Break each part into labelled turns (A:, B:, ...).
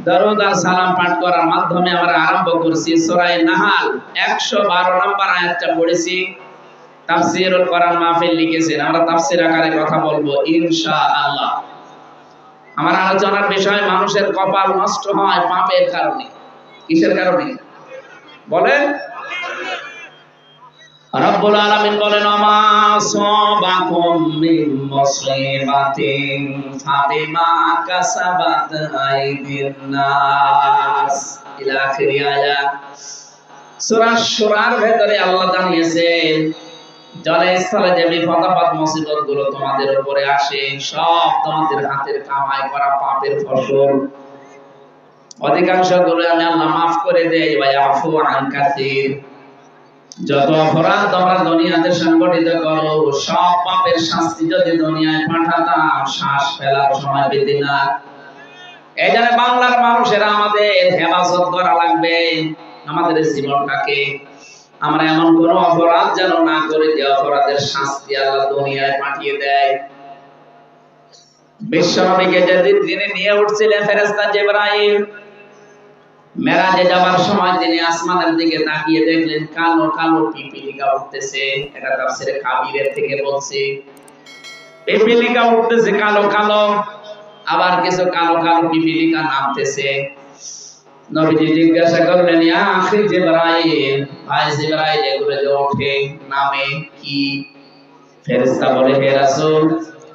A: দরুদ আর সালাম পাঠ করার মাধ্যমে আমরা আরম্ভ করছি সূরা নাহাল 112 নম্বর আয়াতটা পড়েছি। তাফসীরুল কোরআন মাহফিল লিখেছেন, আমরা তাফসীর আকারে কথা বলবো ইনশাআল্লাহ। আমার আলোচনার বিষয় মানুষের কপাল নষ্ট হয় পাপের কারণে। কিসের কারণে বলেন? রব্বুল আলামিন বলেন আমা সাবাকুম মিন মুসিবাতিন ফাবিমা কাসাবাত আইদিন নাস ইলা আখিরি আয়াত। সূরা শুরার ভেতরে আল্লাহ জানিয়েছেন জলে স্থলে যে বিপদ আপদ মুসিবত গুলো তোমাদের উপরে আসে সব তোমাদের হাতের কামাই করা পাপের ফসল। অধিকাংশ গুলো আমি আল্লাহ মাফ করে দেই, ওয়া ইয়াফু আন কাসীর। যত অপরাধ তোমরা দুনিয়াতে সংগঠিত করো সব পাপের শাস্তি যদি দুনিয়ায় পাঠাতাম শ্বাস ফেলার সময় পেতে না। এই জন্য বাংলার মানুষেরা আমাদের হেফাজত করা লাগবে আমাদের জীবনটাকে। আমরা এমন কোন অপরাধ যেন না করে যে অপরাধের শাস্তি আল্লাহ দুনিয়ায় পাঠিয়ে দেয়। বিশ্বনবীকে যেদিন তিনি নিয়ে উঠছিলেন ফেরেশতা জিবরাইল, মেরাজে যাওয়ার সময় তিনি আসমানের দিকে তাকিয়ে দেখলেন কালো কালো পিপীলিকা উঠতেছে। এটা তাফসীরে কাবীরের থেকে বলছি, পিপীলিকা উঠতেছে কালো কালো, আবার কিছু কালো কালো পিপীলিকা নামতেছে। নবীজি জিজ্ঞাসা করলেন ইয়া আখি জিবরাইল, ভাই জিবরাইল এগুলো যে ওঠে নামে কি? ফেরেশতা বলে হে রাসূল,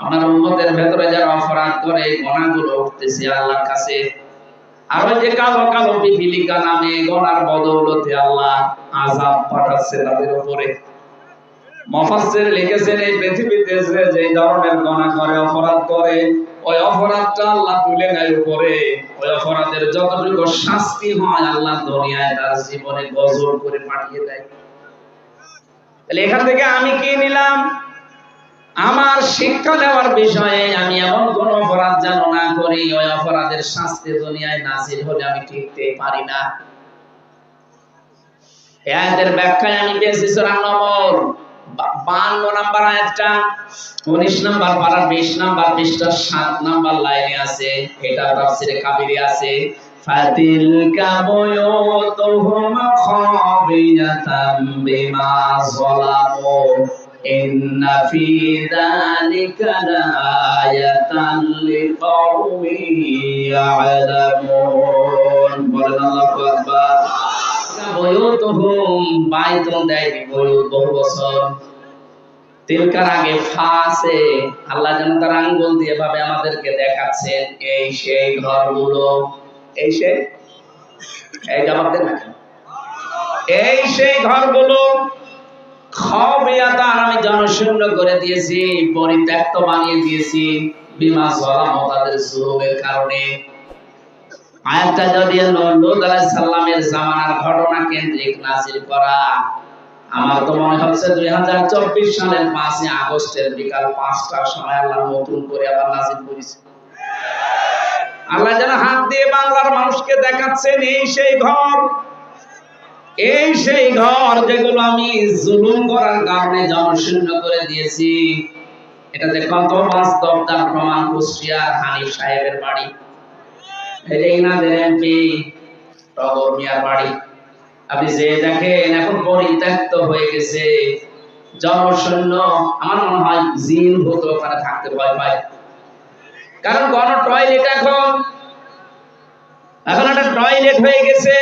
A: আমার উম্মতের ভেতরে যারা অপরাধ করে গুনাহগুলো উঠতেছে আল্লাহর কাছে। আর ওই যে কালো কালো পিপীলিকা নামে গোনার বদৌলতে আল্লাহ আযাব পাঠাচ্ছে তাদের উপরে। মুফাসসির লিখেছেন এই পৃথিবীতে যে ধরনের গুনাহ করে অপরাধ করে ওই অপরাধটা আল্লাহ তুলে নেয় উপরে। ওই অপরাধের যতটুকু শাস্তি হয় আল্লাহ দুনিয়ায় তার জীবনে গজব করে পাঠিয়ে দেয়। তাহলে এখান থেকে আমি কি নিলাম? আমার শিক্ষা দেওয়ার বিষয়ে আমি এমন কোন অপরাধ যেন না করি ওই অপরাধের শাস্তি দুনিয়ায় নাযিল হলে আমি টিকতে পারি না। এই আয়াতের ব্যাখ্যায় আমি পেয়েছি সূরা নমল 52 নম্বর আয়াতটা 19 নম্বর পারা 20 নম্বর পৃষ্ঠা 7 নম্বর লাইনে আছে। এটা তাফসীরে কাবীরে আছে ফাতিলকা বুয়ুতুহুম খাবিয়াতাম বিমা যালামু ইন্না ফি যালিকা লাআয়াতান লিকাওমিন ইয়ালামুন। বলেন আল্লাহু আকবার। বুয়ুতুহুম বাইতুন দেয়নি বুয়ুত বহু বছর। তিলকার আগে ফা আছে, আল্লাহ যেন তার আঙ্গুল দিয়ে ভাবে আমাদেরকে দেখাচ্ছেন এই সেই ঘরগুলো। এই সেই এই জবাব দেন না, এই সেই ঘরগুলো খাবিয়াতান আমি জনশূন্য করে দিয়েছি, পরিত্যক্ত বানিয়ে দিয়েছি বিমা যালামু তাদের জুলুমের কারণে। আয়াতটা যদি লূত আলাইহিস সালামের জামানার ঘটনা কেন্দ্রিক নাযিল করা, আমার তো মনে হচ্ছে 2024 সালের 5 আগস্টের বিকাল 5টার সময় আল্লাহ নতুন করে আবার নাযিল করেছে। আল্লাহ যেন হাত দিয়ে বাংলার মানুষকে দেখাচ্ছেন এই সেই ঘর, এই সেই ঘর যেগুলো আমি জুলুম করার কারণে জনশূন্য করে দিয়েছি। এটা যে কত বাস্তব তার প্রমাণ কুষ্টিয়ার হানিফ সাহেবের বাড়ি, এই ইনাদের এমপি টগর মিয়ার বাড়ি। আপনি যে দেখেন এখন পরিত্যক্ত হয়ে গেছে, জনশূন্য। আমার মনে হয় জিন ভূত ওখানে থাকতে ভয় পায়, কারণ কোন টয়লেট এখন একটা টয়লেট হয়ে গেছে।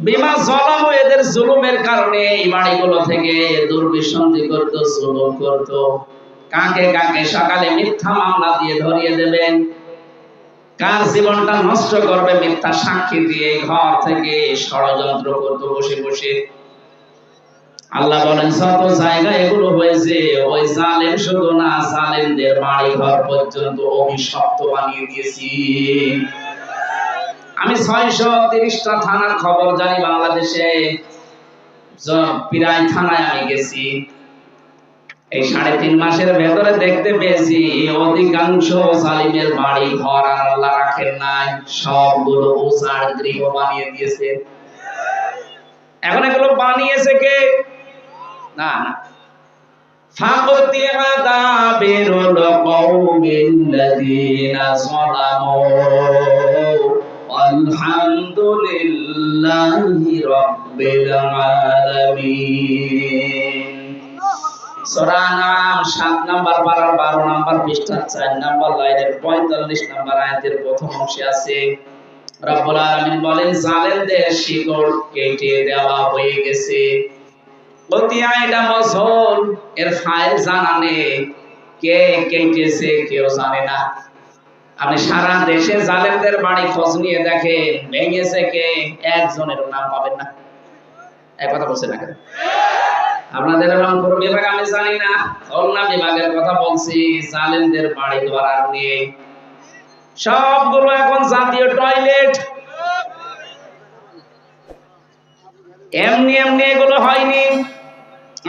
A: বিমা যালামু এদের জুলুমের কারণে এই বাড়িগুলো থেকে দুর্বিসন্ধি করত, জুলুম করত। কাকে কাকে সকালে মিথ্যা মামলা দিয়ে ধরিয়ে দেবেন, কার জীবনটা নষ্ট করবে মিথ্যা সাক্ষী দিয়ে ঘর থেকে ষড়যন্ত্র করত বসে বসে। আল্লাহ বলেন যত জায়গায় এগুলো হয়েছে ওই জালেম শুধু না, জালেমদের বাড়ি ঘর পর্যন্ত অভিশপ্ত বানিয়ে দিয়েছি। আমি 630টা থানার খবর জানি বাংলাদেশে, প্রায় থানায় আমি গেছি। এই 3.5 মাসের ভেতরে দেখতে পেয়েছি অধিকাংশ জালিমের বাড়ি ঘর আর আল্লাহ রাখেন নাই, সবগুলো উজাড় গৃহ বানিয়ে দিয়েছে। এখন এগুলো বানিয়েছে কে? না না, ফাকুতিয়া দাবিরুল কওমিল লাযিনা যালামু আলহামদুলিল্লাহি রাব্বিল আলামিন। সূরা নাম 7 নাম্বার পারার 12 নাম্বার পৃষ্ঠা 4 নাম্বার লাইনের 45 নাম্বার আয়াতের প্রথম অংশে আছে রব্বুল আলামিন বলেন, জালেমদের শিকড় কেটে দেওয়া হয়ে গেছে। বতিয়া এটা মসল এর ফাইল জানা নেই, কে কেটেছে কেউ জানে না। আপনি সারা দেশে জালেমদের বাড়ি খোঁজ নিয়ে দেখেন, ভেঙেছে কে, একজনের নাম পাবেন না। এক কথা বলছেন না কেন? আপনাদের রংপুর বিভাগ আমি জানি না, খুলনা বিভাগের কথা বলছি। জালেমদের বাড়ি ঘর আর নেই, সবগুলো এখন জাতীয় টয়লেট। এমনি এমনি এগুলো হয়নি।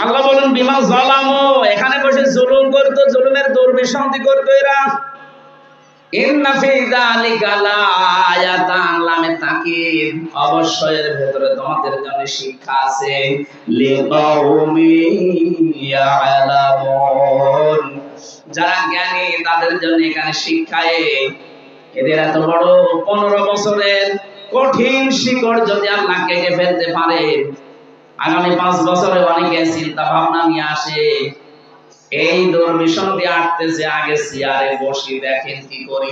A: আল্লাহ বলেন বিমা যালামু, এখানে বসে জুলুম করতো, জুলুমের দুর্বিসন্ধি করতো এরা। ইন্না ফি যালিকা লাআয়াতান, লামে তাকিদ, অবশ্যই এর ভেতরে তোমাদের জন্য শিক্ষা আছে। লিকাউমি ইয়ালামুন, যারা জ্ঞানী তাদের জন্য এখানে শিক্ষায়। এদের এত বড় 15 বছরের কঠিন শিকড় যদি আল্লাহ কেটে ফেলতে পারে, আগামী 5 বছরে অনেকে চিন্তা ভাবনা নিয়ে আসে, এই দুর্বিসন্ধি আটতেছে, আগে চেয়ারে বসি দেখেন কি করি।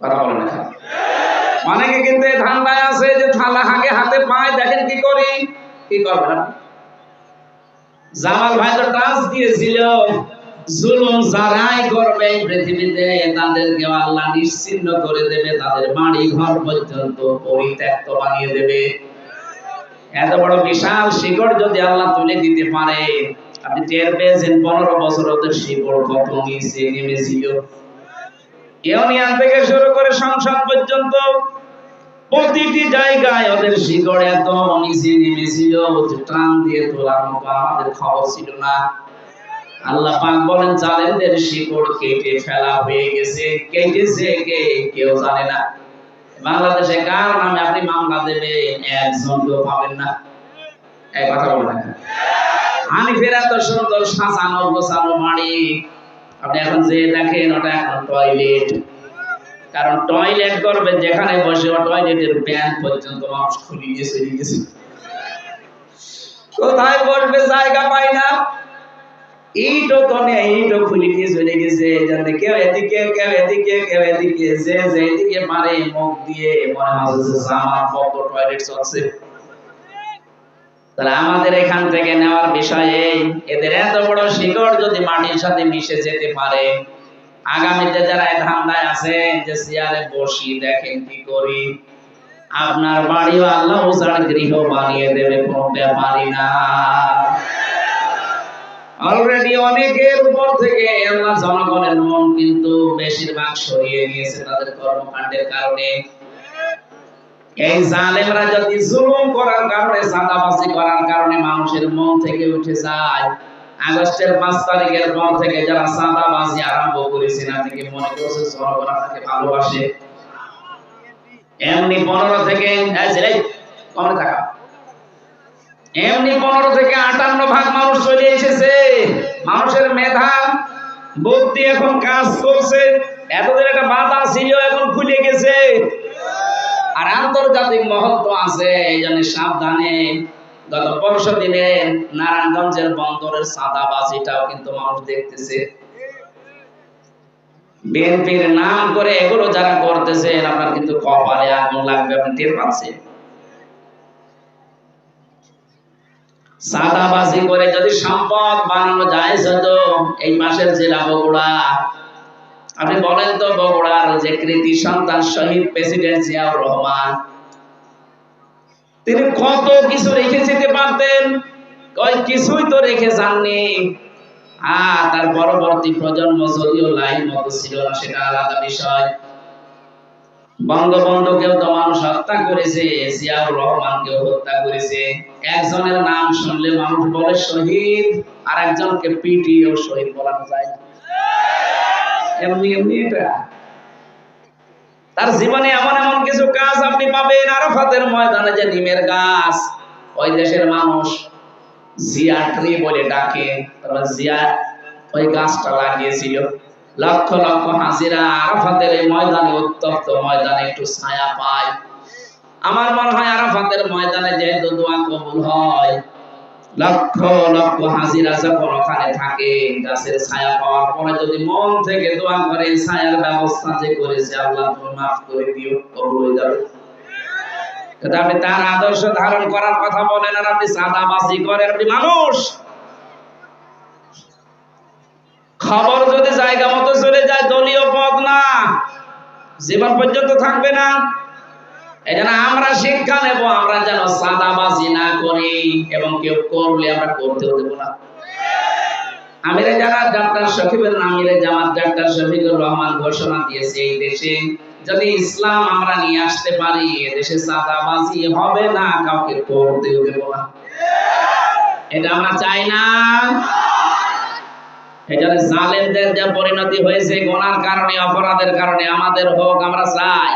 A: কথা বলেন না? অনেকে কিন্তু ধান্দায় আছে যে থালা আগে হাতে পায়, দেখেন কি করি। কি করবেন আপনি? জামাল ভাই তো টাচ দিয়েছিল, জুলুম যারাই করবে পৃথিবীতে তাদেরকে আল্লাহ নিশ্চিহ্ন করে দেবে, তাদের বাড়ি ঘর পর্যন্ত পরিত্যক্ত বানিয়ে দেবে। এত বড় বিশাল শিকড় যদি আল্লাহ তুলে দিতে পারে, আপনি টের পেয়েছেন 15 বছর ওদের শিকড় কত নিচে নেমেছিল। ইউনিয়ন থেকে শুরু করে সংসদ পর্যন্ত প্রতিটি জায়গায় ওদের শিকড় এত নিচে নেমেছিল, টান দিয়ে তোলার মতো আমাদের খবর ছিল না। আল্লাহ পাক বলেন, জালেমদের শিকড় কেটে ফেলা হয়ে গেছে। কেটেছে কে কেউ জানে না। বাংলাদেশে কার নামে আপনি মামলা দেবেন, একজন কেউ পাবেন না। এই কথা বলেন না। হানিফের এত সুন্দর সাজানো গোছানো বাড়ি, আপনি এখন যে দেখেন ওটা এখন টয়লেট। কারণ টয়লেট করবেন যেখানে বসে, ও টয়লেটের ব্যান পর্যন্ত মানুষ খুলে গেছে। কোথায় বসবে জায়গা পায় না, ইটও তো নেই, ইটও খুলে দিয়ে চলে গেছে। কেউ এদিকে কেউ এদিকে কেউ এদিকে, যে এদিকে পারে মুখ দিয়ে মনে হচ্ছে আমার কত টয়লেট চলছে। তাহলে আমাদের এখান থেকে নেওয়ার বিষয়ে এদের এত বড় শিকড় যদি মাটির সাথে মিশে যেতে পারে, আগামীতে যারা ধান্দায় আছে যে চেয়ারে বসি দেখেন কি করি, আপনার বাড়িও আল্লাহ উজাড় গৃহ বানিয়ে দেবে, কোনো ব্যাপারই না। অলরেডি অনেকের উপর থেকে আল্লাহ জনগণের মন কিন্তু বেশিরভাগ সরিয়ে নিয়েছে তাদের কর্মকাণ্ডের কারণে। এই জালেমরা যদি জুলুম করার কারণে, চাঁদাবাজি করার কারণে মানুষের মন থেকে উঠে যায়, আগস্টের 5 তারিখের পর থেকে যারা চাঁদাবাজি আরম্ভ করেছে না থেকে মনে করছে জনগণ তাকে ভালোবাসে। এমনি 15 থেকে কমে থাকা, এমনি 15 থেকে 58% মানুষ চলে এসেছে। মানুষের মেধা বুদ্ধি এখন কাজ করছে। এতদিন একটা বাধা ছিল, এখন খুলে গেছে। আর আন্তর্জাতিক মহত্ব আছে, এই জন্য সাবধানে। গত 15 দিনে নারায়ণগঞ্জের বন্দরের চাঁদাবাজিটাও কিন্তু মানুষ দেখতেছে। বিএনপির নাম করে এগুলো যারা করতেছেন, আপনার কিন্তু কপালে আগুন লাগবে, আপনি টের পাচ্ছেন। চাঁদাবাজি করে যদি সম্পদ বানানো যায়, তো এই মাসের জেলা বগুড়া, আপনি বলেন তো বগুড়ার যে কৃতি সন্তান শহীদ প্রেসিডেন্ট জিয়াউর রহমান, তিনি কত কিছু রেখে যেতে পারতেন, কিছুই তো রেখে যাননি। আর তার পরবর্তী প্রজন্ম যদিও লাইন মতো ছিল না, সেটা আলাদা বিষয়। বঙ্গবন্ধুকেও তো মানুষ হত্যা করেছে, জিয়াউর রহমানকেও হত্যা করেছে। একজনের নাম শুনলে মানুষ বলে শহীদ, আর একজনকে পিটিয়েও শহীদ বলানো যায় না। এমনি এমনি এটা তার জীবনে এমন এমন কিছু কাজ আপনি পাবেন। আরাফাতের ময়দানে যে নিমের গাছ, ওই দেশের মানুষ জিয়া ট্রি বলে ডাকে, তারা জিয়া ওই গাছটা লাগিয়েছিল। লক্ষ লক্ষ হাজিরা আরাফাতের এই ময়দানে, উত্তপ্ত ময়দানে একটু ছায়া পায়। আমার মনে হয় আরাফাতের ময়দানে যেহেতু দোয়া কবুল হয়, লক্ষ লক্ষ হাজিরা যখন ওখানে থাকে, গাছের ছায়া পাওয়ার পরে যদি মন থেকে দোয়া করে, ছায়ার ব্যবস্থা যে করেছে আল্লাহ তুমি মাফ করে দিও, কবুল হয়ে যাবে। আপনি তার আদর্শ ধারণ করার কথা বলেন আর আপনি চাঁদাবাজি করেন। আপনি মানুষ, খবর যদি জায়গা মতো চলে যায়, দলীয় পদ না, জীবন পর্যন্ত থাকবে না। এই জন্য আমরা শিক্ষা নেব, আমরা যেন চাঁদাবাজি না করি, এবং কেউ করলে আমরা করতেও দেব না। আমিরে জামাত ডাক্তার শফিকুর আমিরে জামাত ডাক্তার শফিকুর রহমান ঘোষণা দিয়েছে, এই দেশে যদি ইসলাম আমরা নিয়ে আসতে পারি, এদেশে চাঁদাবাজি হবে না, কাউকে করতেও দেব না। এটা আমরা চাই না। এজন্য জালেমদের যে পরিণতি হয়েছে গুনার কারণে, অপরাধের কারণে, আমাদের হোক, আমরা চাই।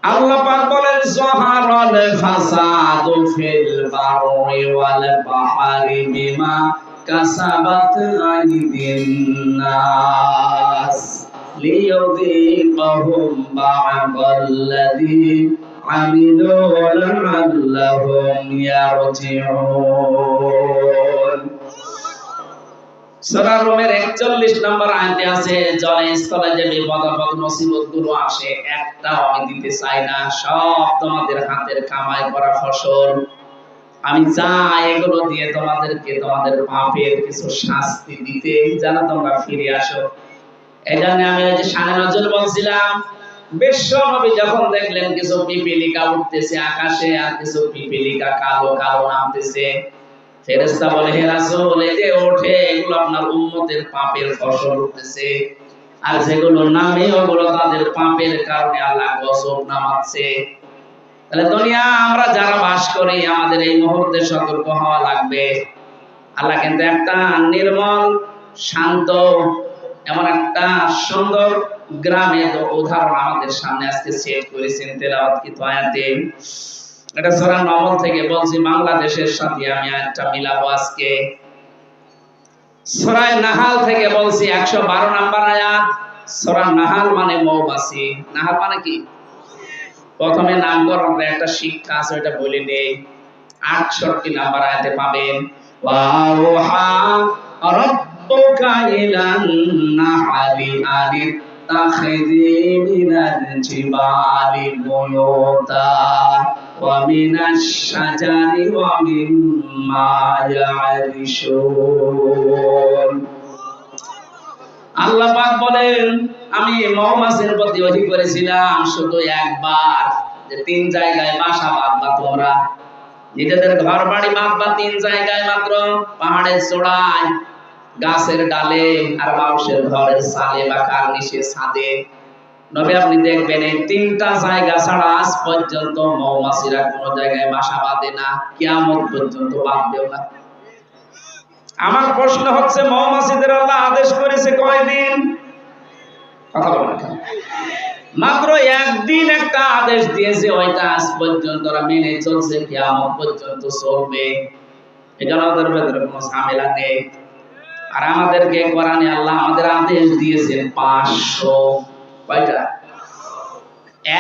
A: আল্লাহ পাক বলেন যাহারাল ফাসাদু ফিল বাররি ওয়াল বাহরি বিমা কাসাবাত আইদিন নাস লিয়ুযীকাহুম বা'দাল্লাযী আমিলু লা'আল্লাহুম ইয়ারজিউন। সূরা রুমের 41 নম্বর আয়াতে আছে, জলে স্থলে যে বিপদ আপদ মুসিবত গুলো আসে, একটাও আমি দিতে চাই না, সব তোমাদের হাতের কামাই করা ফসল। আমি চাই এগুলো দিয়ে তোমাদেরকে তোমাদের পাপের কিছু শাস্তি দিতে, যেন তোমরা ফিরে আসো। এই জন্য আমি ওই যে শানে নজরুল বলছিলাম, বিশ্ব নবী যখন দেখলেন কিছু পিপীলিকা উঠতেছে আকাশে, আর কিছু পিপীলিকা কালো কালো নামতেছে, ফেরেশতা বলে, হে রাসূল, এই যে ওঠে এগুলো আপনার উম্মতের পাপের ফসল উঠতেছে, আর যেগুলো নামে ওগুলো তাদের পাপের কারণে আল্লাহ গজব নামাচ্ছে। তাহলে দুনিয়া আমরা যারা বাস করি, আমাদের এই মুহূর্তে সতর্ক হওয়া লাগবে। আল্লাহ কিন্তু একটা নির্মল শান্ত এমন একটা সুন্দর গ্রামের উদাহরণ আমাদের সামনে আজকে সেট করেছেন তেলাওয়াতকৃত আয়াতে। এটা সূরা নমল থেকে বলছি, বাংলাদেশের সাথে আমি একটা মিলাবো আজকে। সূরা নাহাল থেকে বলছি, 112 নাম্বার আয়াত। সূরা নাহাল মানে মৌমাছি। নাহাল মানে কি? প্রথমে নামকরণের একটা শিক্ষা আছে, ওটা বলে নেই। 68 নাম্বার আয়াতে পাবেন, ওয়াউহা রাব্বুকা ইলান নাহলি আনিত্তাখিযি মিনাল জিবালি বুয়ুতা ওয়া মিনাশ শাজারি ওয়া মিম্মা ইয়া'রিশুন। আল্লাহ পাক বলেন, আমি মৌমাছির প্রতি ওহী করেছিলাম শুধু একবার, যে 3 জায়গায় বাসা বাঁধবা তোমরা, নিজেদের ঘর বাড়ি বাঁধবা 3 জায়গায় মাত্র, পাহাড়ের চূড়ায়, গাছের ডালে, আর মানুষের ঘরের চালে বা কার্নিশের ছাদে। নবী আপনি দেখবেন এই 3টা জায়গা ছাড়া আজ পর্যন্ত মৌমাছিরা কোনো জায়গায় বাসা বাঁধে না, কিয়ামত পর্যন্ত বাঁধবেও না। আমার প্রশ্ন হচ্ছে, মৌমাছিদের আল্লাহ আদেশ করেছে কয়দিন? কথা বলেন। মাত্র একদিন একটা আদেশ দিয়েছে, ওইটা আজ পর্যন্ত ওরা মেনে চলছে, কিয়ামত পর্যন্ত চলবে। এজন্য ওদের ভেতরে কোনো ঝামেলা নেই। আর আমাদেরকে কোরআনে আল্লাহ আমাদের আদেশ দিয়েছেন 500। কয়টা?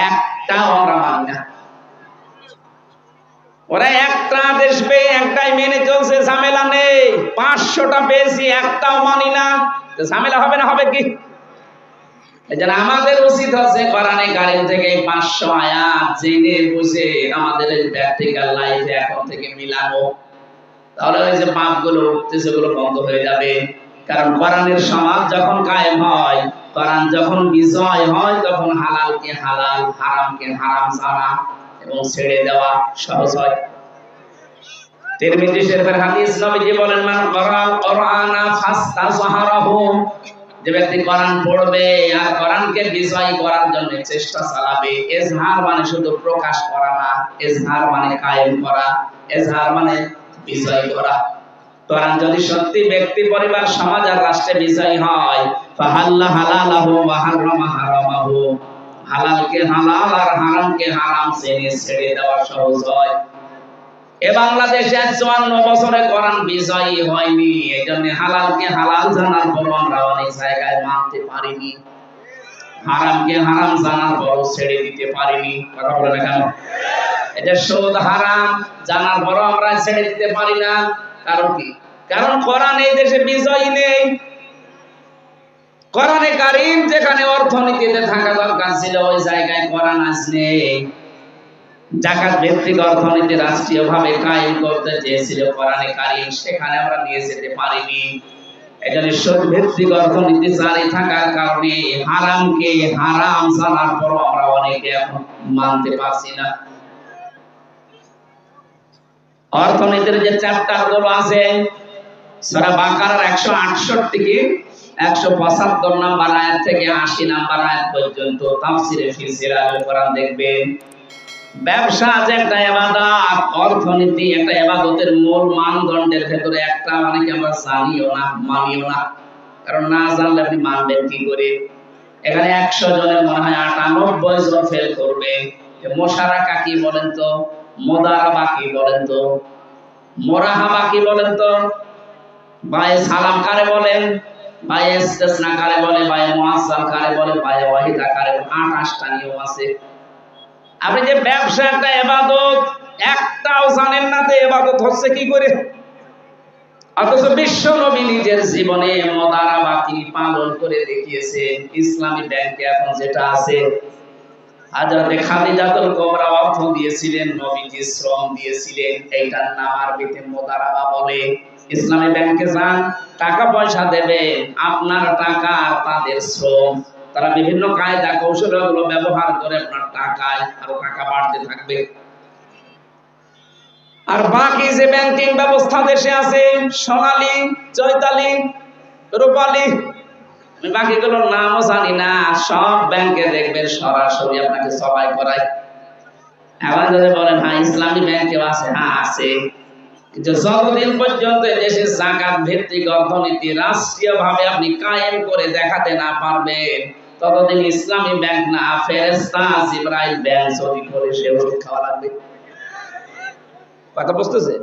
A: একটাও আমরা মানি না। ওরা একটা আদেশ পেয়ে একটাই মেনে চলছে, ঝামেলা নেই। 500টা পেয়েছি, একটাও মানি না, ঝামেলা হবে না? হবে কি? এজন্য আমাদের উচিত হচ্ছে কোরআনে কারীম থেকে 500 আয়াত জেনে বুঝে আমাদের এই প্র্যাকটিক্যাল লাইফে এখন থেকে মিলানো। তাহলে ওই যে পাপগুলো উঠতেছে, সেগুলো বন্ধ হয়ে যাবে। কারণ কোরআনের সমাজ যখন কায়েম হয়, কোরআন যখন বিজয় হয়, তখন হালালকে হালাল, হারামকে হারাম জানা এবং ছেড়ে দেওয়া সহজ হয়। তিরমিজি শরীফের হাদিস, নবীজি বলেন, মান ক্বারাআল কুরআনা ফাস্তাযহারাহু, যে ব্যক্তি কোরআন পড়বে আর কোরআনকে বিজয় করার জন্য চেষ্টা চালাবে। ইজহার মানে শুধু প্রকাশ করা না, ইজহার মানে কায়েম করা, ইজহার মানে বিজয় করা। কোরআন যদি সত্যি ব্যক্তি, পরিবার, সমাজ আর রাষ্ট্রে বিজয় হয়, ফাহাল্লা হালালাহু ওয়া হারামা হারামাহু, হালালকে হালাল আর হারামকে হারাম ছেড়ে দেওয়া সহজ হয়। এ বাংলাদেশে 54 বছরে কোরআন বিজয়ী হয়নি, এজন্য হালালকে হালাল জানার পর আমরা অনেক জায়গায় মানতে পারিনি, হারামকে হারাম জানার পর ছেড়ে দিতে পারিনি। কথা বলে না কেন? এটা সুদ হারাম জানার পর আমরা ছেড়ে দিতে পারি না। কারণ কি? কারণ কোরআন এই দেশে বিজয়ী নেই। কোরআনে কারীম যেখানে অর্থনীতিতে থাকা দরকার ছিল ওই জায়গায় কোরআন আজ নেই। জাকাত ভিত্তিক অর্থনীতি রাষ্ট্রীয়ভাবে কায়েম করতে চেয়েছিল কোরআনে কারীম, সেখানে আমরা নিয়ে যেতে পারিনি। এখানে সুদ ভিত্তিক অর্থনীতি জারি থাকার কারণে হারামকে হারাম জানার পর আমরা অনেকে এখন মানতে পারছি না। অর্থনীতির যে চ্যাপ্টার গুলো আছে সূরা বাকারার 168 কি 175 নম্বর আয়াত থেকে 80 নম্বর আয়াত পর্যন্ত তাফসীরে ফি সিরাতুল কোরআন দেখবেন। ব্যবসা যে একটা ইবাদত, অর্থনীতি একটা ইবাদতের মূল মানদণ্ডের ভেতরে একটা, অনেকে আমরা জানিও না, মানিও না। কারণ না জানলে আপনি মানবেন কি করে? এখানে 100 জনের মনে হয় 98 জন ফেল করবে। মোশারাকা কি বলেন তো? মুদারাবা কি বলেন তো? মুরাহাবা কি বলেন তো? বায়ে সালাম কারে বলেন? বায়ে ইস্তিসনা কারে বলে? বায়ে মুআজ্জাল কারে বলে? বায়ে ওয়াহিদা কারে বলে? 28টা নিয়ম আছে। আপনি যে ব্যবসা একটা ইবাদত, একটাও জানেন না যে ইবাদত হচ্ছে কি করে। অথচ বিশ্ব নবী নিজের জীবনে মুদারাবা তিনি পালন করে দেখিয়েছেন। ইসলামী ব্যাংকে এখন যেটা আছে, হযরতে খাদিজাতুল কুবরা অর্থ দিয়েছিলেন, নবীজি শ্রম দিয়েছিলেন, এইটার নাম আরবিতে মুদারাবা বলে। ইসলামী ব্যাংকে যান, টাকা পয়সা দেবে, আপনার টাকা তাদের শ্রম, তারা বিভিন্ন কায়দা কৌশলগুলো ব্যবহার করে আপনার টাকায় আরো টাকা বাড়তে থাকবে। আর বাকি যে ব্যাংকিং ব্যবস্থা দেশে আছে, সোনালী, চৈতালি, রূপালী, বাকিগুলোর নামও জানি না, সব ব্যাংকে দেখবেন সরাসরি আপনাকে সবাই করায়। এখন যদি বলেন হ্যাঁ ইসলামী ব্যাংকেও আছে, হ্যাঁ আছে, কিন্তু যতদিন পর্যন্ত দেশে যাকাত ভিত্তিক অর্থনীতি রাষ্ট্রীয়ভাবে আপনি কায়েম করে দেখাতে না পারবেন, ততদিন ইসলামী ব্যাংক না, ফেরেশতা জিবরাইল ব্যাংক চুরি করে সে ওষুধ খাওয়া লাগবে। কথা বুঝতেছে?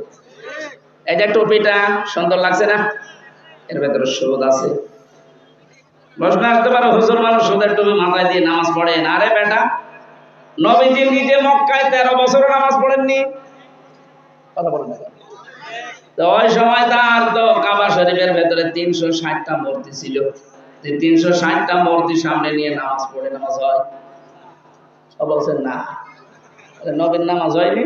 A: এই যে টুপিটা সুন্দর লাগছে না, এর ভেতরে সুদ আছে। প্রশ্ন আসতে পারে হুজুর মানুষ সুদের টুপি মাথায় দিয়ে নামাজ পড়েন। আরে বেটা, নবীজি নিজে মক্কায় 13 বছর নামাজ পড়েননি? কথা বলেন না। তো ওই সময় তার তো কাবা শরীফের ভেতরে 360টা মূর্তি ছিল। 360টা মূর্তি সামনে নিয়ে নামাজ পড়ে নামাজ হয়? সব বলছেন না। নবীর নামাজ হয়নি?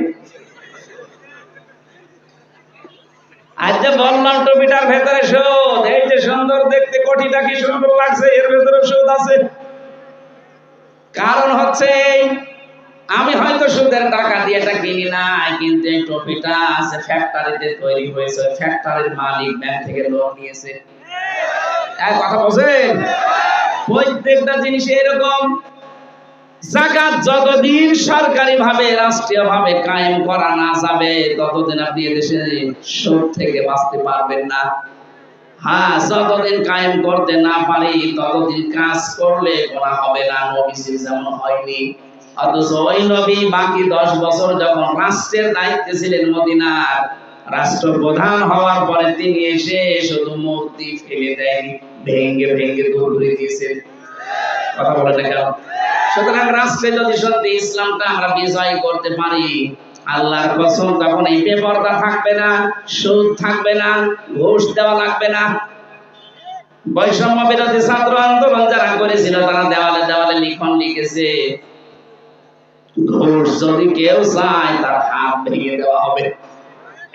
A: আজ যে বললাম টুপিটার ভেতরে সুদ, এই যে সুন্দর দেখতে কোটিটা কি সুন্দর লাগছে, এর ভেতরে সুদ আছে। কারণ হচ্ছে আমি হয়তো সুদের টাকা দিয়ে এটা কিনি নাই, কিন্তু এই টুপিটা আছে ফ্যাক্টরিতে তৈরি হয়েছে, ফ্যাক্টরির মালিক ব্যাংক থেকে লোন নিয়েছে। এক কথা বলছেন? প্রত্যেকটা জিনিস এরকম। যাকাত যতদিন সরকারি ভাবে রাষ্ট্রীয় ভাবে কায়েম করা না যাবে, ততদিন আপনি এদেশে সুদ থেকে বাঁচতে পারবেন না। হ্যাঁ, যতদিন কায়েম করতে না পারি ততদিন কাজ করলে গোনা হবে না, নবীজি যেমন হয়নি। অথচ ওই নবী বাকি 10 বছর যখন রাষ্ট্রের দায়িত্বে ছিলেন মদিনার, রাষ্ট্রপ্রধান হওয়ার পরে তিনি এসে শুধু মূর্তি ফেলে দেয়নি, ভেঙে ভেঙে দূর করে দিয়েছেন। কথা বলে না কেন? সুতরাং রাষ্ট্রে যদি সত্যি ইসলামটা আমরা বিজয় করতে পারি, আল্লাহর কসম তখন এই বেপরদা থাকবে না, সুদ থাকবে না, ঘুষ দেওয়া লাগবে না। বৈষম্য বিরোধী ছাত্র আন্দোলন যারা করেছিল তারা দেওয়ালে দেওয়ালে লিখন লিখেছে, ঘুষ যদি কেউ চায় তার হাত ভেঙে দেওয়া হবে।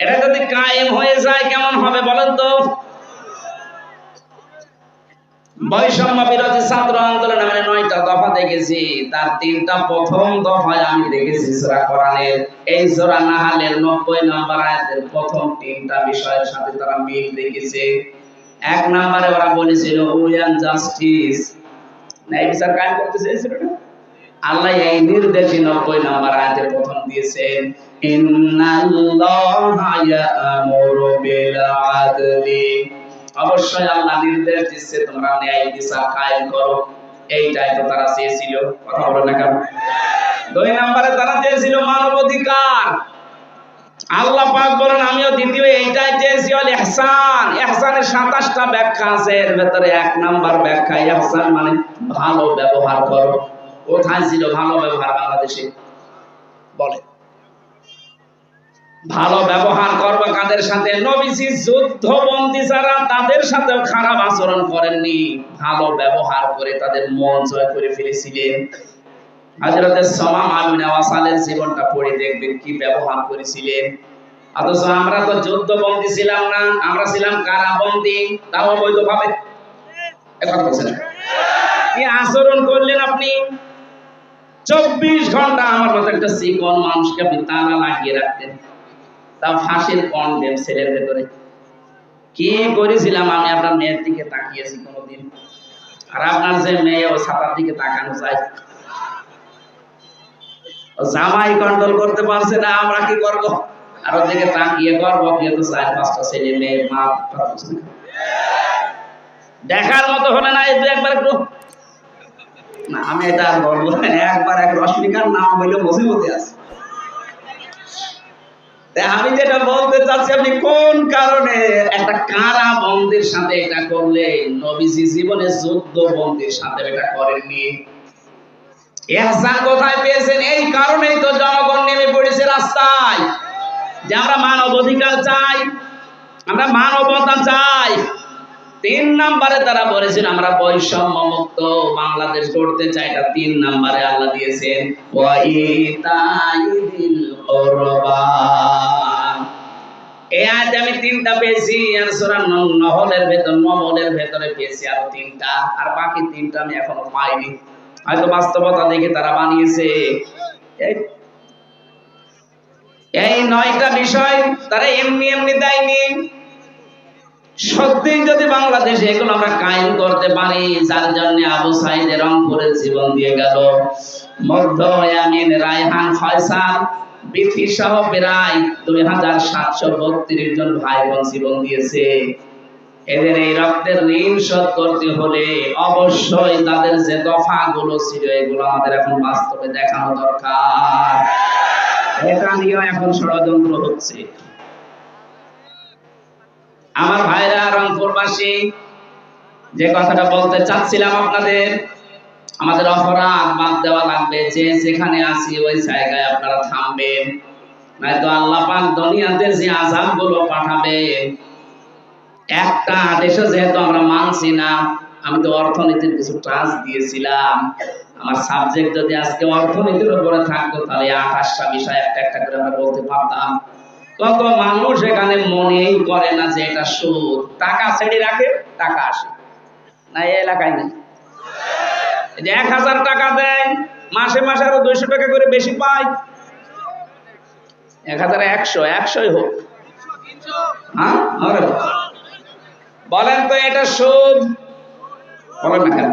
A: এটা যদি কায়েম হয়ে যায় কেমন হবে বলেন তো? বৈষম্য বিরোধী ছাত্র আন্দোলন আমি 9টা দফা দেখেছি, তার 3টা প্রথম দফায় আমি দেখেছি সূরা কোরআনের এই সূরা নাহলের 90 নম্বর আয়াতের প্রথম 3টা বিষয়ের সাথে তারা মিল দেখেছে। 1 নম্বরে ওরা বলেছিল উইয়ান জাস্টিস, ন্যায় বিচার কায়েম করতে চেয়েছিল না? আল্লাহ এই নির্দেশই 90 নম্বর আয়াতে প্রথম দিয়েছেন, ইন্নাল্লাহা ইয়া'মুরু বিল আদলি, অবশ্যই আল্লাহ নির্দেশ দিচ্ছে তোমরা ন্যায় বিচার কায়েম করো। এইটাই তো তারা চেয়েছিল। কথা বলে না কেন? 2 নম্বরে তারা চেয়েছিল মানবাধিকার। আল্লাহ পাক বলেন আমিও দ্বিতীয় এইটাই চেয়েছি, ওয়াল ইহসান। ইহসানের 27টা ব্যাখ্যা আছে, এর ভেতরে 1 নাম্বার ব্যাখ্যা ইহসান মানে ভালো ব্যবহার করো। কোথায় ছিল ভালো ব্যবহার বাংলাদেশে? বলে ভালো ব্যবহার করবে কাদের সাথে? নবীজি যুদ্ধবন্দী যারা তাদের সাথেও খারাপ আচরণ করেননি, ভালো ব্যবহার করে তাদের মন জয় করে ফেলেছিলেন। হযরত সুমামা বিন ওয়াসালের জীবনটা পড়ে দেখবেন কি ব্যবহার করেছিলেন। অথচ আমরা তো যুদ্ধবন্দী ছিলাম না, আমরা ছিলাম কারাবন্দী, তাও অবৈধভাবে। কথা বলছেন কি আচরণ করলেন আপনি? 24 ঘন্টা আমার মতো একটা চিকন মানুষকে আপনি তালা লাগিয়ে রাখতেন, তাও ফাঁসির কন্ডেম ছেলের ভেতরে। কি করেছিলাম আমি? আপনার মেয়ের দিকে তাকিয়েছি কোনোদিন? আর আপনার যে মেয়ে, ও ছাতার দিকে তাকানো যায়? জামাই কন্ট্রোল করতে পারছে না, আমরা কি করব? আর ওর দিকে তাকিয়ে করবো কি? তো 4-5টা ছেলে মেয়ে, মা দেখার মতো হলে না, এই একবার একটু না, আমি এটা আর বলবো না। একবার এক রশ্মিকার নাম হইলে মুসিবতে আছে। আমি যেটা বলতে চাচ্ছি, আপনি কোন কারণে একটা কারাবন্দির সাথে এটা করলেন? নবীজি জীবনে যুদ্ধবন্দির সাথে এটা করেননি। ইহসান কোথায় পেয়েছেন? এই কারণেই তো জনগণ নেমে পড়েছে রাস্তায়, যে আমরা মানব অধিকার চাই, আমরা মানবতা চাই। 3 নম্বরে তারা বলেছেন আমরা বৈষম্য মুক্ত বাংলাদেশ গড়তে চাই। এটা 3 নম্বরে আল্লাহ দিয়েছেন, ওয়া ইতাইদিল কুরবা। এই আয়াতে আমি 3টা পেয়েছি, আর সূরা নহলের ভেতরে পেয়েছি আরো 3টা, আর বাকি 3টা আমি এখনো পাইনি। হয়তো বাস্তবতা দেখে তারা বানিয়েছে। এই 9টা বিষয় তারা এমনি এমনি দেয়নি। সত্যি যদি বাংলাদেশে এগুলো আমরা কায়েম করতে পারি, যার জন্য আবু সাইদের রংপুরের জীবন দিয়ে গেল, মধ্য ইয়ামিন রায়হান ফয়সাল বিথি সহ প্রায় 2732 জন ভাই বোন জীবন দিয়েছে। এদের এই রক্তের ঋণ শোধ করতে হলে অবশ্যই তাদের যে দফাগুলো ছিল এগুলো আমাদের এখন বাস্তবে দেখানো দরকার। এটা নিয়ে এখন ষড়যন্ত্র হচ্ছে। আমার ভাইরা রংপুরবাসী, যে কথাটা বলতে চাচ্ছিলাম আপনাদের, আমাদের অপরাধ বাদ দেওয়া লাগবে। যে যেখানে আছি ওই জায়গায় আপনারা থামবেন, নয়তো আল্লাহ পাক দুনিয়াতে যে আযাবগুলো পাঠাবেন, একটা আদেশও যেহেতু আমরা মানছি না। আমি তো অর্থনীতির কিছু ক্লাস দিয়েছিলাম, আমার সাবজেক্ট যদি আজকে অর্থনীতির উপরে থাকতো তাহলে 28টা বিষয় একটা একটা করে আমরা বলতে পারতাম। কত মানুষ এখানে মনেই করে না যে এটা সুদ। টাকা ছেড়ে রাখে, টাকা আসে না, এই এলাকায় নেই। 1000 টাকা দেয়, মাসে মাসে আরো 200 টাকা করে বেশি পায়। 1100 হোক, হ্যাঁ বলেন তো এটা সুদ? বলেন না কেন?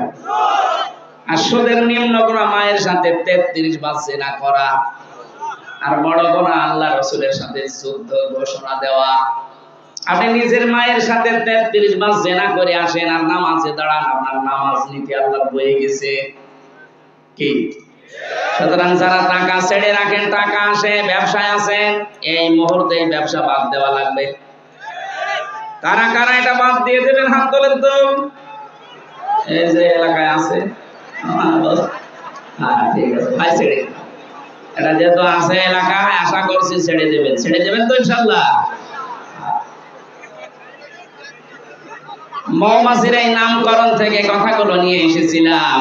A: আর সুদের নিম্ন গুনাহ মায়ের সাথে 33 বার জিনা করা, আর বড় গুনাহ আল্লাহ রাসূলের সাথে যুদ্ধ ঘোষণা দেওয়া। আপনি নিজের মায়ের সাথে 33 বার জিনা করে আসেন আর নামাজে দাঁড়ান, আপনার নামাজ নীতি আল্লাহ বয়ে গেছে কি? সুতরাং যারা টাকা ছেড়ে রাখেন, টাকা আসে, ব্যবসায় আছেন, এই মুহূর্তে ব্যবসা বাদ দেওয়া লাগবে। কারা কারা এটা বাদ দিয়ে দেবেন? হাত তোলেন তো। এই যে এলাকায় আছে, হ্যাঁ ঠিক আছে ভাই, ছেড়ে এটা যেহেতু আছে এলাকায়, আশা করছি ছেড়ে দেবেন। ছেড়ে দেবেন তো ইনশাআল্লাহ? মৌমাছির এই নামকরণ থেকে কথাগুলো নিয়ে এসেছিলাম।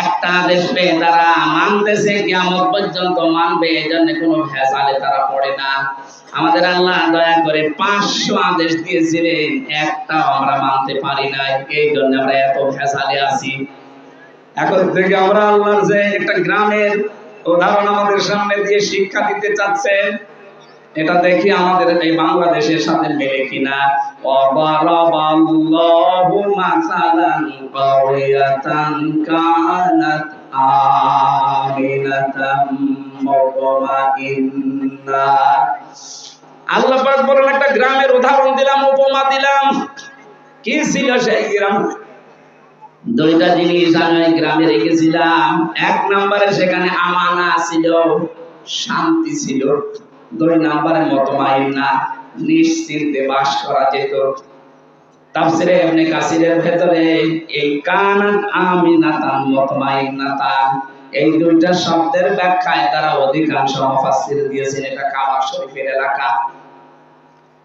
A: একটা আদেশ পেয়ে তারা মানতেছে, কিয়ামত পর্যন্ত মানবে, এই জন্য কোনো ভেজালে তারা পড়ে না। আমাদের আল্লাহ দয়া করে 500 আদেশ দিয়েছিলেন, একটাও আমরা মানতে পারি নাই, এই জন্য আমরা এত ভেজালে আছি। এখন থেকে আমরা আল্লাহর যে একটা গ্রামের উদাহরণ আমাদের সামনে দিয়ে শিক্ষা দিতে চাচ্ছেন, এটা দেখি আমাদের এই বাংলাদেশের সাথে মেলে কিনা। ওয়ারাবাল্লাহু মাসালান কারিয়াতান কানাত আমিনাতাম মুতমাইন্না। আল্লাহ পাক বলেন একটা গ্রামের উদাহরণ দিলাম, উপমা দিলাম। কি ছিল সেই গ্রাম? 2টা জিনিস আমি ওই গ্রামে রেখেছিলাম। 1 নম্বরে সেখানে আমানা ছিল, শান্তি ছিল। দুই নম্বরে মুতমাইন্না, নিশ্চিন্তে বাস করা যেত। তাফসীরে ইবনে কাসিরের ভেতরে এই কানাত আমিনাতান মুতমাইন্নাতান এই দুইটা শব্দের ব্যাখ্যায় তারা অধিকাংশ মুফাসসির দিয়েছেন এটা কাবা শরীফের এলাকা।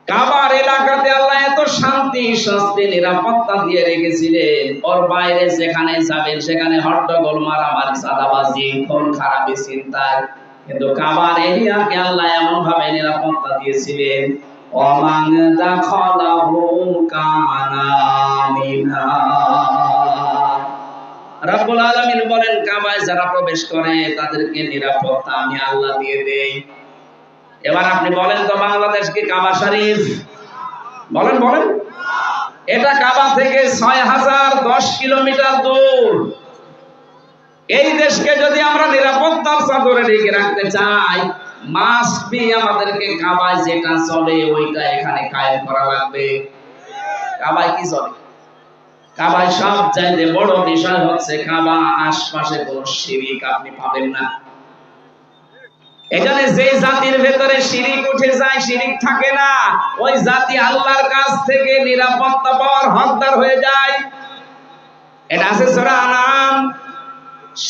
A: কাবার এলাকাতে আল্লাহ এত শান্তি স্বস্তি নিরাপত্তা দিয়ে রেখেছিলেন, ওর বাইরে যেখানে যাবেন সেখানে হট্টগোল মারামারি চাঁদাবাজি খুন খারাপি চিন্তায়, কিন্তু কাবার এরিয়াকে আল্লাহ এমন ভাবে নিরাপত্তা দিয়েছিলেন ওমান দাখালাহু কানা আমিনা। রব্বুল আলামিন বলেন কাবায় যারা প্রবেশ করে তাদেরকে নিরাপত্তা আমি আল্লাহ দিয়ে দেই। এবার আপনি বলেন তো বাংলাদেশ কি কাবা শরীফ? বলেন বলেন। এটা কাবা থেকে 6010 কিলোমিটার দূর। এই দেশকে যদি আমরা নিরাপত্তার চাদরে ঢেকে রাখতে চাই, মাস্ট বি আমাদেরকে কাবায় যেটা চলে ওইটা এখানে কায়েম করা লাগবে। কাবায় কি চলে? কাবায় সব চাইতে বড় বিষয় হচ্ছে কাবা আশপাশে কোনো শিরক আপনি পাবেন না। এখানে যে জাতির ভেতরে শিরিক উঠে যায়, শিরিক থাকে না, ওই জাতি আল্লাহর কাছ থেকে নিরাপত্তা পাওয়ার হকদার হয়ে যায়। এটা আছে সূরা আনাম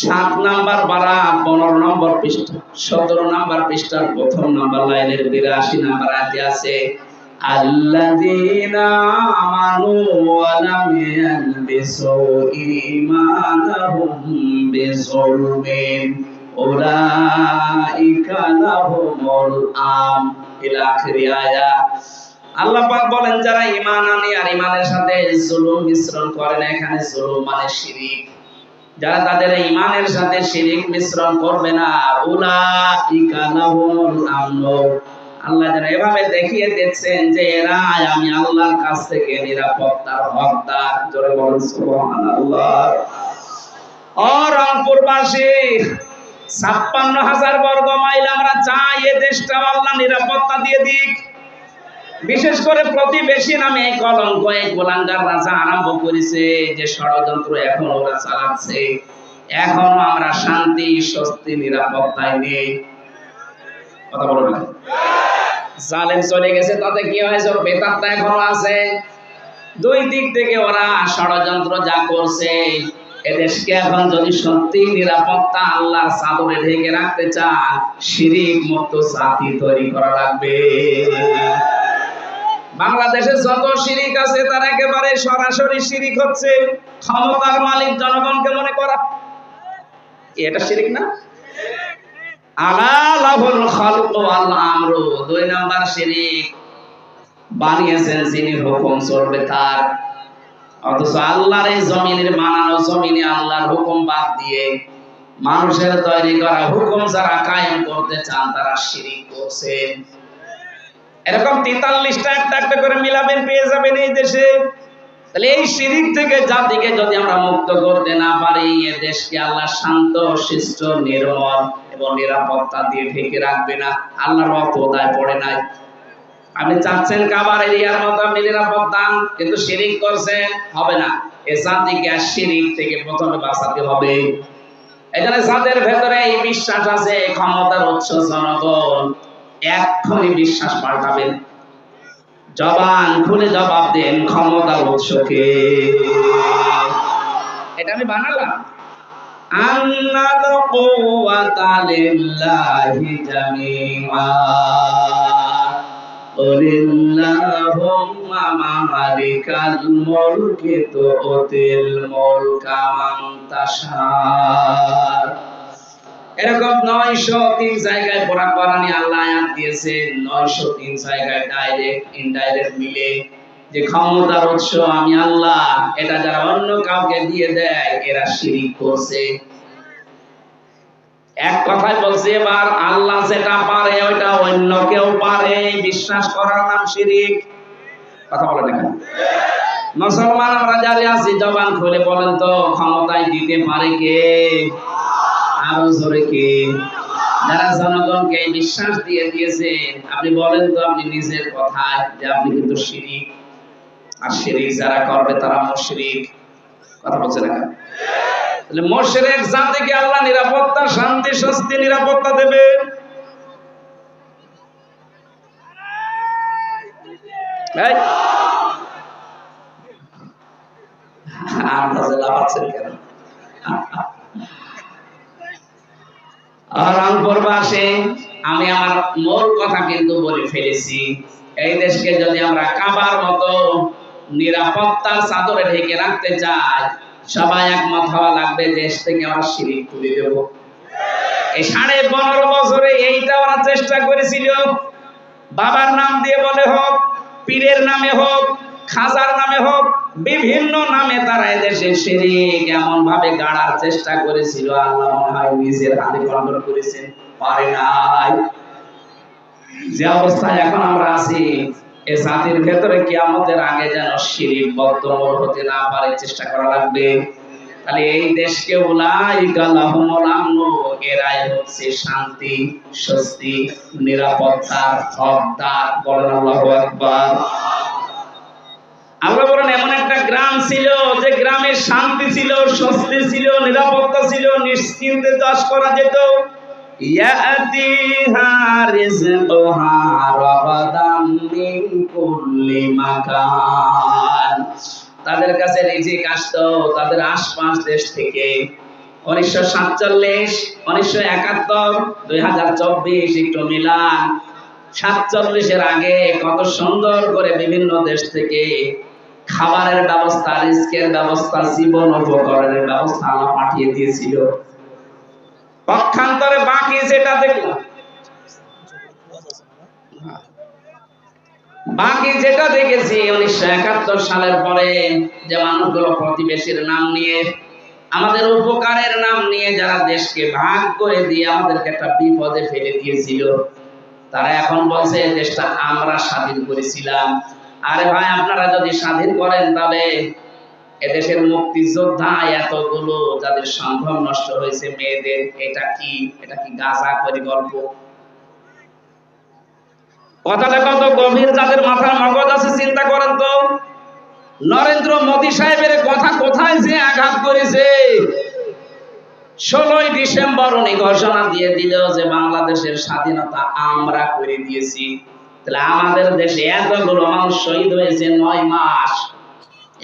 A: 7 নাম্বার পারা 15 নম্বর পৃষ্ঠা 17 নাম্বার পৃষ্ঠার প্রথম নাম্বার লাইনের 82 নাম্বার আয়াতে আছে আল্লাযীনা আমানু ওয়া লাম ইয়ালবিসু ঈমানাহুম বিযুলমিন উলাইকা লাহুমুল আম ইলা আখিরি আয়াত। আল্লাহ পাক বলেন যারা ঈমান আনে আর ঈমানের সাথে জুলুম মিশ্রণ করে না, এখানে জুলুম মানে শিরক, যারা তাদের ঈমানের সাথে শিরক মিশ্রণ করবে না উলাইকা লাহুমুল আমন, আল্লাহ যেন এভাবে দেখিয়ে দিচ্ছেন যে এরা আমি আল্লাহর কাছ থেকে নিরাপত্তার হকদার। জোরে বলুন সুবহানাল্লাহ। ও রংপুরবাসী, 56,000 বর্গ মাইল আমরা চাই এ দেশটা আল্লাহ নিরাপত্তা দিয়ে দিক। বিশেষ করে প্রতিবেশী নামে এই কলঙ্ক এই গোলাঙ্গার রাজা আরম্ভ করেছে যে ষড়যন্ত্র এখন ওরা চালাচ্ছে, এখনো আমরা শান্তি স্বস্তি নিরাপত্তায় নেই। কথা বলো না। জালেম চলে গেছে তাতে কি হয়েছে? বেতারটা এখনো আছে। দুই দিক থেকে ওরা ষড়যন্ত্র যা করছে, এদেশকে এখন যদি সত্যি নিরাপত্তা আল্লাহর চাদরে ঢেকে রাখতে চান, শিরক মুক্ত জাতি তৈরি করা লাগবে। বাংলাদেশে যত শিরক আছে তার একেবারে সরাসরি শিরক হচ্ছে ক্ষমতার মালিক জনগণকে মনে করা। এটা শিরক না? আলা লাহুল খালকু ওয়াল আমরু, 2 নাম্বার শিরক বানিয়েছেন যিনি হুকুম চলবে তার। অথচ আল্লাহর এই জমিনের বানানো জমিনে আল্লাহর হুকুম বাদ দিয়ে মানুষের তৈরি করা হুকুম যারা কায়েম করতে চান তারা শিরক করছেন। এরকম 43টা একটা একটা করে মিলাবেন, পেয়ে যাবেন এই দেশে। তাহলে এই শিরক থেকে জাতিকে যদি আমরা মুক্ত করতে না পারি, এই দেশকে আল্লাহ শান্ত শিষ্ট নির্মল এবং নিরাপত্তা দিয়ে ঢেকে রাখবে না। আল্লাহর ওয়াক্ত দায় পড়ে নাই। আপনি চাচ্ছেন কাবার এরিয়ার মতো আপনি নিরাপত্তা, কিন্তু শিরক করছেন, হবে না। এই জাতিকে আর শিরক থেকে প্রথমে বাঁচাতে হবে। এখানে যাদের ভেতরে এই বিশ্বাস আছে ক্ষমতার উৎস জনগণ, এক্ষুনি বিশ্বাস পাল্টাবেন, জবান খুলে জবাব দেন ক্ষমতার উৎসকে। এটা আমি বানালাম। আন্নাল কুওয়াতা লিল্লাহি জামিআ লিল্লাহুম্মা মালিকাল মুলকি তুতিল মুলকা মান তাশা। এরকম 903 জায়গায় কোরআনে আল্লাহ আয়াত দিয়েছেন, 903 জায়গায় ডাইরেক্ট ইনডাইরেক্ট মিলে যে ক্ষমতার উৎস আমি আল্লাহ, এটা যারা অন্য কাউকে দিয়ে দেয় এরা শিরক করছে। এক কথায় বলছে এবার আল্লাহ যেটা পারে ওইটা অন্য কেউ পারে, বিশ্বাস করার নাম শিরক। কথা বলেন না কেন? মুসলমান আমরা যারা আছি জবান খুলে বলেন তো ক্ষমতায় দিতে পারে কে? আরো জোরে কে? যারা জনগণকে বিশ্বাস দিয়ে দিয়েছেন, আপনি বলেন তো আপনি নিজের কথায় যে আপনি কিন্তু শিরক। আর শিরক যারা করবে তারা মুশরিক। কথা বলছেন না কেন? তাহলে মুশরিক জাতিকে আল্লাহ নিরাপত্তা শান্তি স্বস্তি নিরাপত্তা দেবে। এই আন্দাজে লাফাচ্ছেন কেন? রংপুরবাসী, আমি আমার মূল কথা কিন্তু বলে ফেলেছি। এই দেশকে যদি আমরা কাবার মতো নিরাপত্তার চাদরে ঢেকে রাখতে চাই, সবাই একমত হওয়া লাগবে, দেশ থেকে আমরা শিরিক তুলে দেব। এই 15.5 বছরে এইটা ওরা চেষ্টা করেছিল। বাবার নাম দিয়ে বলে হোক, পীরের নামে হোক, খাজার নামে হোক, বিভিন্ন নামে তারা এদেশে শিরিক এমন ভাবে গাড়ার চেষ্টা করেছিল, আল্লাহ মনে হয় নিজের হাতে কন্ট্রোল করেছেন, পারে নাই। যে অবস্থায় এখন আমরা আছি, এই জাতির ভেতরে কিয়ামতের আগে যেন শিরিক বদ্ধমূল হতে না পারে, চেষ্টা করা লাগবে। তাহলে এই দেশকে উলাইকা লাহুমুল আমনু, এরাই হচ্ছে শান্তি, স্বস্তি, নিরাপত্তার হকদার। বলেন আল্লাহু আকবার। আল্লাহ বলেন এমন একটা গ্রাম ছিল যে গ্রামে শান্তি ছিল, স্বস্তি ছিল, নিরাপত্তা ছিল, নিশ্চিন্তে চাষ করা যেত। ইয়াতিহা রিজকুহা রাগাদাম মিন কুল্লি মাকান, তাদের কাছে রিজিক আসতো তাদের আশপাশ দেশ থেকে। 1947, 1971, 2024 একটু মিলান। 47-এর আগে কত সুন্দর করে বিভিন্ন দেশ থেকে খাবারের ব্যবস্থা, রিজিকের ব্যবস্থা, জীবন উপকরণের ব্যবস্থা আল্লাহ পাঠিয়ে দিয়েছিল। পক্ষান্তরে বাকি যেটা দেখলাম, বাকি যেটা দেখেছি 1971 সালের পরে, যে মানুষগুলো প্রতিবেশীর নাম নিয়ে, আমাদের উপকারের নাম নিয়ে যারা দেশকে ভাগ করে দিয়ে আমাদেরকে একটা বিপদে ফেলে দিয়েছিল, তারা এখন বলছে দেশটা আমরা স্বাধীন করেছিলাম। আরে ভাই, আপনারা যদি স্বাধীন করেন তাহলে এদেশের মুক্তিযোদ্ধা এতগুলো যাদের সম্ভ্রম নষ্ট হয়েছে, মেয়েদের, এটা কি গাঁজা করে গল্প? কথাটা কত গভীর, যাদের মাথার মগজ আছে চিন্তা করেন তো। নরেন্দ্র মোদী সাহেবের কথা কোথায় যে আঘাত করেছে। 16ই ডিসেম্বর উনি ঘোষণা দিয়ে দিল যে বাংলাদেশের স্বাধীনতা আমরা করে দিয়েছি। তাহলে আমাদের দেশে এতগুলো মানুষ শহীদ হয়েছে 9 মাস,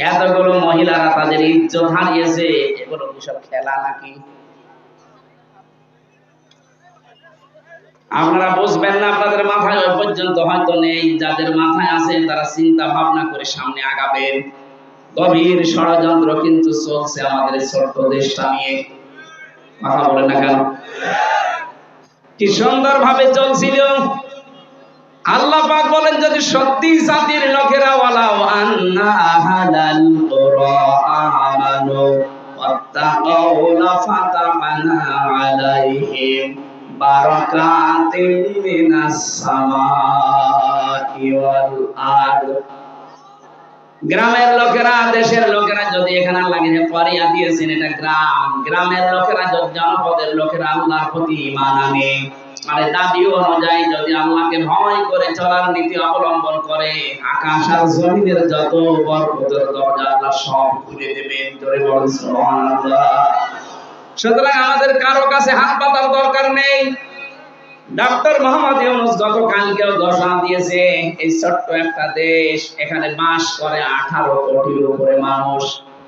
A: এতগুলো মহিলারা তাদের ইজ্জত হারিয়েছে, এগুলো কি সব খেলা নাকি? আপনারা বুঝবেন না, আপনাদের মাথায় ওই পর্যন্ত হয়তো নেই। যাদের মাথায় আছে তারা চিন্তা ভাবনা করে সামনে আগাবেন। গভীর ষড়যন্ত্র কিন্তু চলছে আমাদের ছোট্ট দেশটা নিয়ে। কথা বলেন না কেন? কি সুন্দর ভাবে চলছিল। আল্লাহ পাক বলেন, যদি সত্যি জাতির লোকেরা ওয়ালাউ আন্না আহলাল কুরা আমানু ওয়াত্তাকাউ লাফাতাহনা আলাইহিম বারাকাতিন মিনাস সামাই ওয়াল আরদ, গ্রামের লোকেরা, দেশের লোকেরা যদি এখানে লাগে যে পরিয়া দিয়েছেন এটা গ্রাম, গ্রামের লোকেরা, জনপদের লোকেরা আল্লাহর প্রতি ঈমান আনে, মানে দাবি অনুযায়ী যদি আল্লাহকে ভয় করে চলার নীতি অবলম্বন করে, আকাশ আর জমিনের যত বরকতের দরজা আল্লাহ সব খুলে দেবেন। জোরে বলেন সুবহানাল্লাহ। সুতরাং আমাদের কারো কাছে হাত পাতার দরকার নেই। ডক্টর মোহাম্মদ ইউনূস গতকালকেও ঘোষণা দিয়েছে, এই ছোট্ট একটা দেশ, এখানে বাস করে 18 কোটির উপরে মানুষ।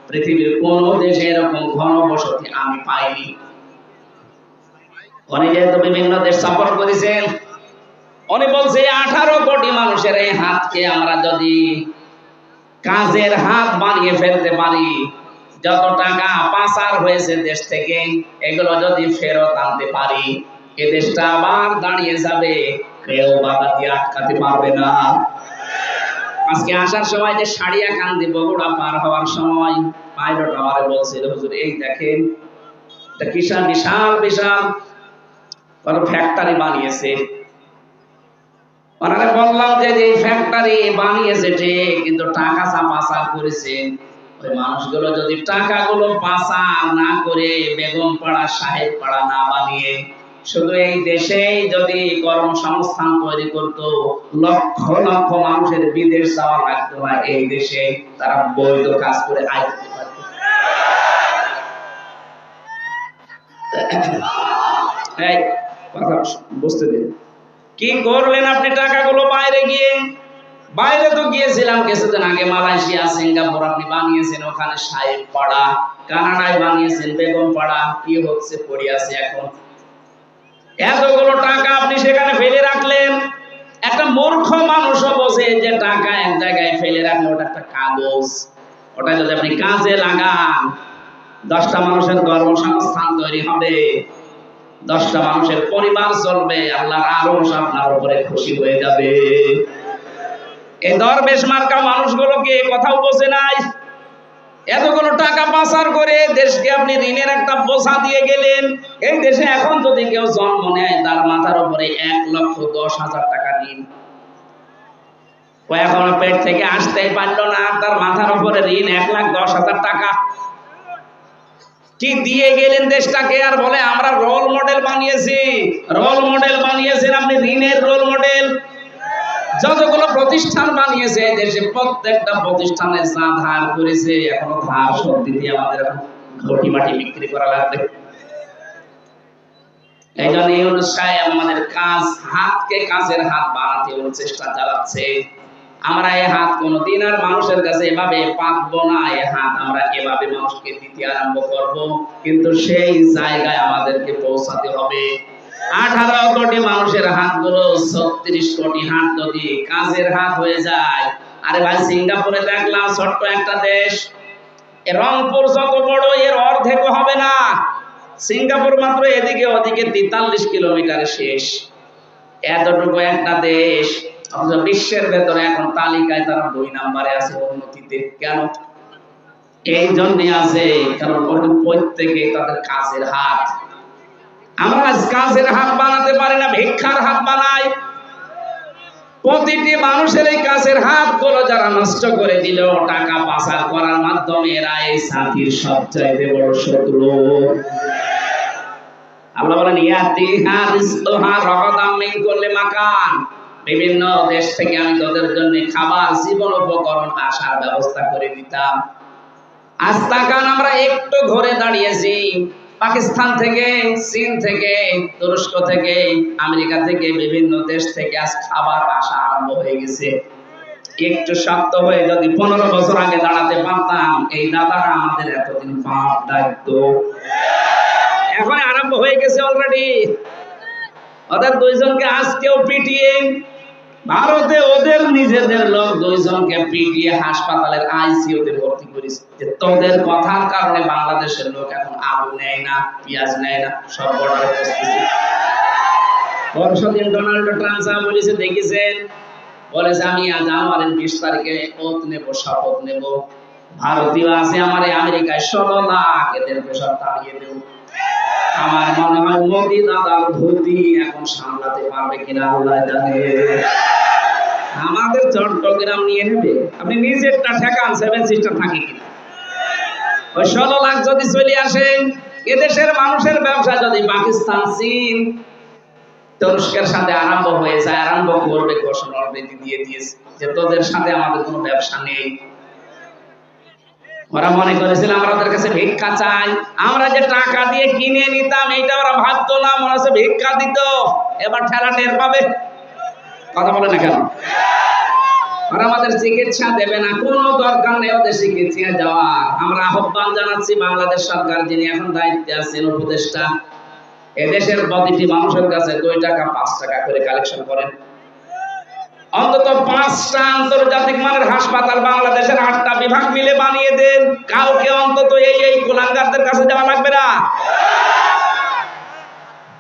A: পৃথিবীর কোন দেশে এরকম ঘনবসতি আমি পাইনি। উনি যেহেতু বিভিন্ন দেশ সফর করেছেন, উনি বলছে 18 কোটি মানুষের এই হাতকে আমরা যদি কাজের হাত বানিয়ে ফেলতে পারি, যত টাকা পাচার হয়েছে দেশ থেকে এগুলো যদি ফেরত আনতে পারি, এ দেশটা আবার দাঁড়িয়ে যাবে, কেউ বাধা দিয়ে আটকাতে পারবে না। আজকে আসার সময় যে সাড়িয়াকান্দি বগুড়া পার হওয়ার সময় পাইলট আমারে বলছিল, হুজুর এই দেখেন এটা কিষান বিশাল বিশাল কত ফ্যাক্টরি বানিয়েছে। ওনারে বললাম যে এই ফ্যাক্টরি বানিয়েছে ঠিক, কিন্তু টাকা পাচার করেছে। ওই মানুষগুলো যদি টাকাগুলো পাচার না করে বেগম পাড়া, সাহেব পাড়া না বানিয়ে শুধু এই দেশেই যদি কর্মসংস্থান তৈরি করত, লক্ষ লক্ষ মানুষের বিদেশ যাওয়া লাগতো না, এই দেশে তারা বৈধ কাজ করে আয় করতে পারত। এই কথা বুঝতে দিন। কি করলেন আপনি টাকাগুলো বাইরে গিয়ে? বাইরে তো গিয়েছিলাম কিছুদিন আগে, মালয়েশিয়া, সিঙ্গাপুর আপনি বানিয়েছেন, ওখানে সাহেব পাড়া, কানাডায় বানিয়েছেন বেগম পাড়া, কি হচ্ছে পড়ে আছে এখন। এতগুলো টাকা আপনি সেখানে ফেলে রাখলেন। একটা মূর্খ মানুষও বোঝে যে টাকা এক জায়গায় ফেলে রাখলে ওটা একটা কাগজ, ওটা যদি আপনি কাজে লাগান 10টা মানুষের কর্মসংস্থান তৈরি হবে, 10টা মানুষের পরিবার চলবে, আল্লাহর আরশ আপনার উপরে খুশি হয়ে যাবে। এই দরবেশ মার্কা মানুষগুলোকে কথাও বোঝে নাই। এতগুলো টাকা পাচার করে দেশকে আপনি ঋণের একটা বোঝা দিয়ে গেলেন। এই দেশে এখন যদি কেউ জন্ম নেয় তার মাথার উপরে 1,10,000 টাকা ঋণ। ও এখনো পেট থেকে আসতেই পারলো না, তার মাথার উপরে ঋণ 1,10,000 টাকা। কি দিয়ে গেলেন দেশটাকে, আর বলে আমরা রোল মডেল বানিয়েছি। রোল মডেল বানিয়েছেন আপনি, ঋণের রোল মডেল। যতগুলো প্রতিষ্ঠান বানিয়েছে দেশে প্রত্যেকটা প্রতিষ্ঠানে যা ধার করেছে, এখনো ধার শোধ দিতে আমাদের ঘটি মাটি বিক্রি করা লাগবে। এই জন্য ইউনূস সাহেব আমাদের হাতকে কাজের হাত বানাতে ওর চেষ্টা চালাচ্ছে। আমরা এই হাত কোনোদিন আর মানুষের কাছে এভাবে পাতবো না, এই হাত আমরা এভাবে মানুষকে দিতে আরম্ভ করব, কিন্তু সেই জায়গায় আমাদেরকে পৌঁছাতে হবে। 18 কোটি মানুষের হাতগুলো 36 কোটি হাত যদি কাজের হাত হয়ে যায়। আরে ভাই, সিঙ্গাপুরে দেখলাম ছোট্ট একটা দেশ, রংপুর যত বড় এর অর্ধেকও হবে না। সিঙ্গাপুর মাত্র এদিকে ওদিকে 43 কিলোমিটার শেষ, এতটুকু একটা দেশ, অথচ বিশ্বের ভেতরে এখন তালিকায় তারা 2 নম্বরে আছে উন্নতিতে। কেন? এই জন্য আছে কারণ প্রত্যেকে তাদের কাজের হাত। আমরা কাজের হাত বানাতে পারি না, ভিক্ষার হাত বানাই। প্রতিটি মানুষের এই কাজের হাতগুলো যারা নষ্ট করে দিল টাকা পাচার করার মাধ্যমে, এরা এই জাতির সবচাইতে বড় শত্রু। আল্লাহ বলেন ইয়াতিহা রিজকুহা রাগাদাম মিন কুল্লি মাকান, বিভিন্ন দেশ থেকে আমি তাদের জন্য খাবার, জীবন উপকরণ আসার ব্যবস্থা করে দিতাম। আজ তাকান, আমরা একটু ঘুরে দাঁড়িয়েছি, পাকিস্তান থেকে, চীন থেকে, তুরস্ক থেকে, আমেরিকা থেকে, বিভিন্ন দেশ থেকে আজ খাবার আসা আরম্ভ হয়ে গেছে। একটু শক্ত হয়ে যদি 15 বছর আগে দাঁড়াতে পারতাম, এই দাদারা আমাদের এতদিন পাপ দায়িত্ব। এখন আরম্ভ হয়ে গেছে অলরেডি। ওদের 2 জনকে আজকেও পিটিয়ে, ভারতে ওদের নিজেদের লোক 2 জনকে পিটিয়ে হাসপাতালের আইসিইউতে ভর্তি করেছে। তোদের কথার কারণে বাংলাদেশের লোক এখন আলু নেয় না, পেঁয়াজ নেয় না, সব বর্ডারে পৌঁছেছে। পরশুদিন ডোনাল্ড ট্রাম্প সাহেব বলেছে, দেখেছেন, বলেছে আমি জানুয়ারির 20 তারিখে ওত নেব, শপথ নেব, ভারতীয় আছে আমার আমেরিকায় 16 লাখ, এদেরকে সব তাড়িয়ে দেব। আমার মনে হয় মোদি দাদার ধুতি এখন সামলাতে পারবে কিনা আল্লাহ জানে। আমাদের চট্টগ্রাম নিয়ে নেবে, আপনি নিজেরটা ঠেকান, 7 সিস্টার থাকে কিনা। ওই 16 লাখ যদি চলে আসে, এদেশের মানুষের ব্যবসা যদি পাকিস্তান, চীন, তুরস্কের সাথে আরম্ভ হয়ে যায়, আরম্ভ করবে, ঘোষণা অলরেডি দিয়ে দিয়েছে যে তোদের সাথে আমাদের কোনো ব্যবসা নেই। ওরা মনে করেছিল আমরা ওদের কাছে ভিক্ষা চাই, আমরা যে টাকা দিয়ে কিনে নিতাম এইটা ওরা ভাবতো না, মনে হচ্ছে ভিক্ষা দিত। এবার ঠেলা টের পাবে। কথা বলে না কেন? ওরা আমাদের চিকিৎসা দেবে না, কোনো দরকার নেই ওদের চিকিৎসা যাওয়া। আমরা আহ্বান জানাচ্ছি বাংলাদেশ সরকার, যিনি এখন দায়িত্বে আছেন, উপদেষ্টা, এদেশের প্রতিটি মানুষের কাছে 2 টাকা 5 টাকা করে কালেকশন করেন। অন্তত 5টা আন্তর্জাতিক মানের হাসপাতাল বাংলাদেশের 8টা বিভাগ মিলে বানিয়ে দেন। কাউকে অন্তত এই কুলাঙ্গারদের কাছে যাওয়া লাগবে না।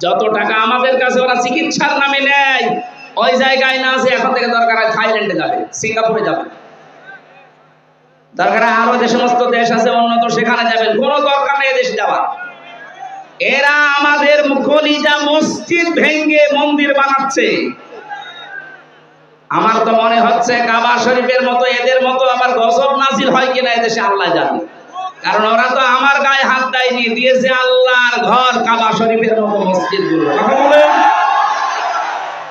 A: যত টাকা আমাদের কাছে ওরা চিকিৎসার নামে নেয়, ওই জায়গায় না আছে, এখন থেকে দরকার হয় থাইল্যান্ডে যাবে, সিঙ্গাপুরে যাবে, দরকার আরো যে সমস্ত দেশ আছে উন্নত, সেখানে যাবেন, কোনো দরকার নেই দেশে যাওয়ার। এরা আমাদের কলিজা মসজিদ ভেঙে মন্দির বানাচ্ছে। আমার তো মনে হচ্ছে কাবা শরীফের মতো এদের মতো আবার গজব নাজিল হয় কিনা এদেশে আল্লাহ জানে। কারণ ওরা তো আমার গায়ে হাত দেয়নি, দিয়েছে আল্লাহর ঘর কাবা শরীফের মতো মসজিদগুলো। কথা বলেন,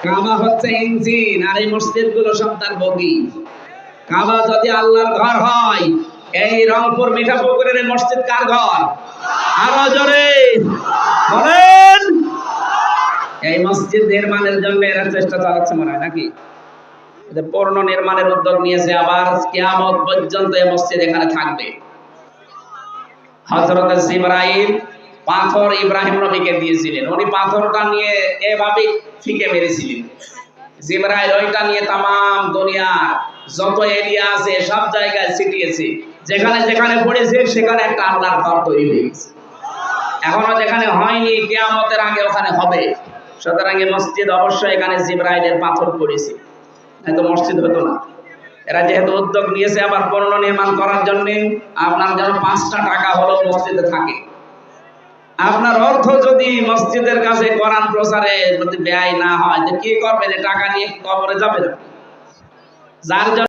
A: কাবা হচ্ছে ইঞ্জিন, আর এই মসজিদগুলো সব তার বগি। কাবা যদি আল্লাহর ঘর হয়, এই রংপুর মিঠাপুকুরের মসজিদ কার ঘর? আরো জোরে বলেন। এই মসজিদ নির্মাণের জন্য এরা চেষ্টা চালাচ্ছে মনে হয় নাকি? পূর্ণ নির্মাণের উদ্যোগ নিয়েছে, আবার কিয়ামত পর্যন্ত এই মসজিদ এখানে থাকবে। হযরত জিবরাইল পাথর ইব্রাহিম নবীকে দিয়েছিলেন, উনি পাথরটা নিয়ে এভাবে ফিকে মেরেছিলেন। জিবরাইল ওইটা নিয়ে তামাম দুনিয়া যত এরিয়া আছে সব জায়গায় ছিটিয়েছে, যেখানে যেখানে পড়েছে সেখানে একটা আল্লাহর ঘর তৈরি হয়ে গেছে। এখনো যেখানে হয়নি কিয়ামতের আগে ওখানে হবে। সুতরাং এই মসজিদ অবশ্যই এখানে জিবরাইলের পাথর পড়েছে, নয়তো মসজিদ হতো না। এরা যেহেতু উদ্যোগ নিয়েছে আবার পুনর্নির্মাণ করার জন্য, আপনার যেন 5টা টাকা হলো মসজিদে থাকে। আপনার অর্থ যদি মসজিদের কাছে কোরআন প্রচারে যদি ব্যয় না হয়, তো কি করবেন? টাকা নিয়ে কবরে যাবেন? যার জন্য